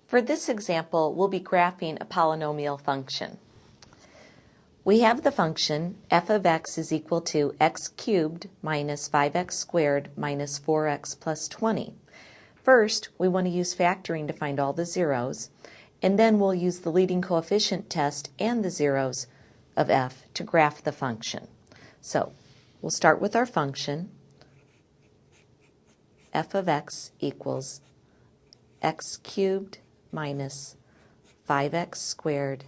For this example, we'll be graphing a polynomial function. We have the function f of x is equal to x cubed minus 5x squared minus 4x plus 20. First, we want to use factoring to find all the zeros, and then we'll use the leading coefficient test and the zeros of f to graph the function. So, we'll start with our function. F of x equals x cubed minus 5x squared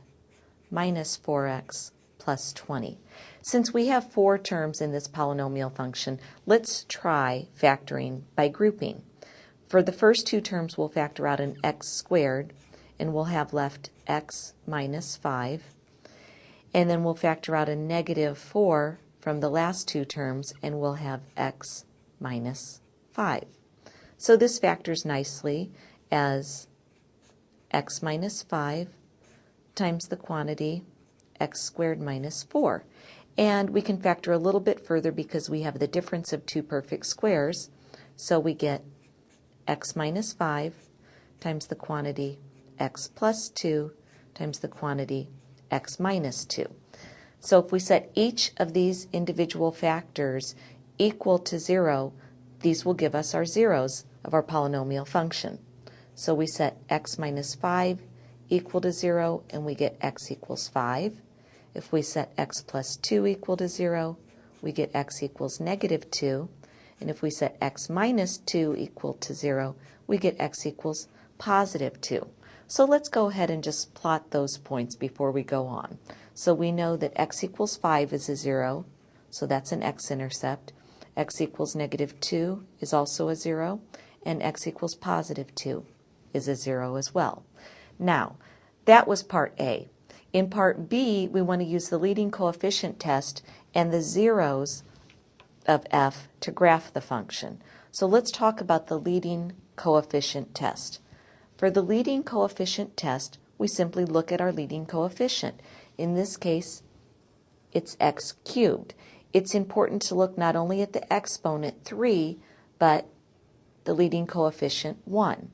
minus 4x plus 20. Since we have 4 terms in this polynomial function, let's try factoring by grouping. For the first 2 terms, we'll factor out an x squared, and we'll have left x minus 5. And then we'll factor out a negative 4 from the last 2 terms, and we'll have x minus 5. So this factors nicely as x minus 5 times the quantity x squared minus 4. And we can factor a little bit further because we have the difference of 2 perfect squares. So we get x minus 5 times the quantity x plus 2 times the quantity x minus 2. So if we set each of these individual factors equal to 0, these will give us our zeros of our polynomial function. So we set x minus 5 equal to 0, and we get x equals 5. If we set x plus 2 equal to 0, we get x equals negative 2. And if we set x minus 2 equal to 0, we get x equals positive 2. So let's go ahead and just plot those points before we go on. So we know that x equals 5 is a 0, so that's an x-intercept. X equals negative 2 is also a 0, and x equals positive 2 is a 0 as well. Now, that was part A. In part B, we want to use the leading coefficient test and the zeros of f to graph the function. So let's talk about the leading coefficient test. For the leading coefficient test, we simply look at our leading coefficient. In this case, it's x cubed. It's important to look not only at the exponent 3, but the leading coefficient 1.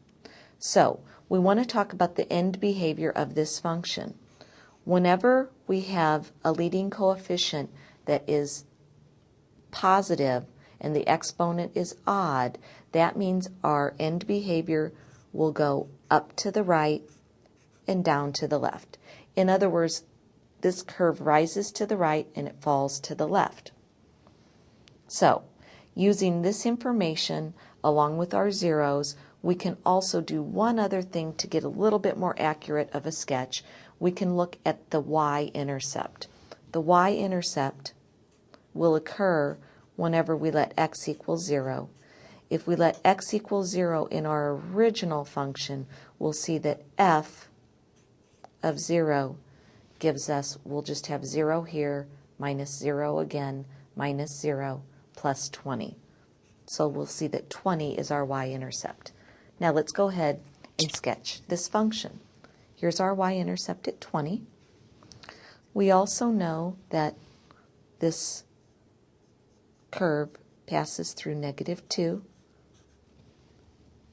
So, we want to talk about the end behavior of this function. Whenever we have a leading coefficient that is positive and the exponent is odd, that means our end behavior will go up to the right and down to the left. In other words, this curve rises to the right and it falls to the left. So, using this information along with our zeros, we can also do one other thing to get a little bit more accurate of a sketch. We can look at the y-intercept. The y-intercept will occur whenever we let x equal 0. If we let x equal 0 in our original function, we'll see that f of 0 gives us, we'll just have 0 here, minus 0 again, minus 0, plus 20. So we'll see that 20 is our y-intercept. Now let's go ahead and sketch this function. Here's our y-intercept at 20. We also know that this curve passes through negative 2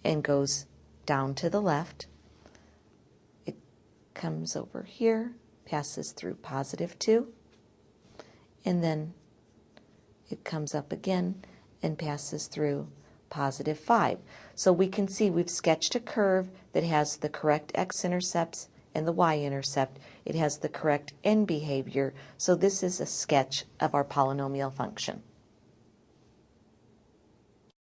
and goes down to the left. It comes over here, passes through positive 2, and then it comes up again and passes through positive 5. So we can see we've sketched a curve that has the correct x-intercepts and the y-intercept. It has the correct end behavior. So this is a sketch of our polynomial function.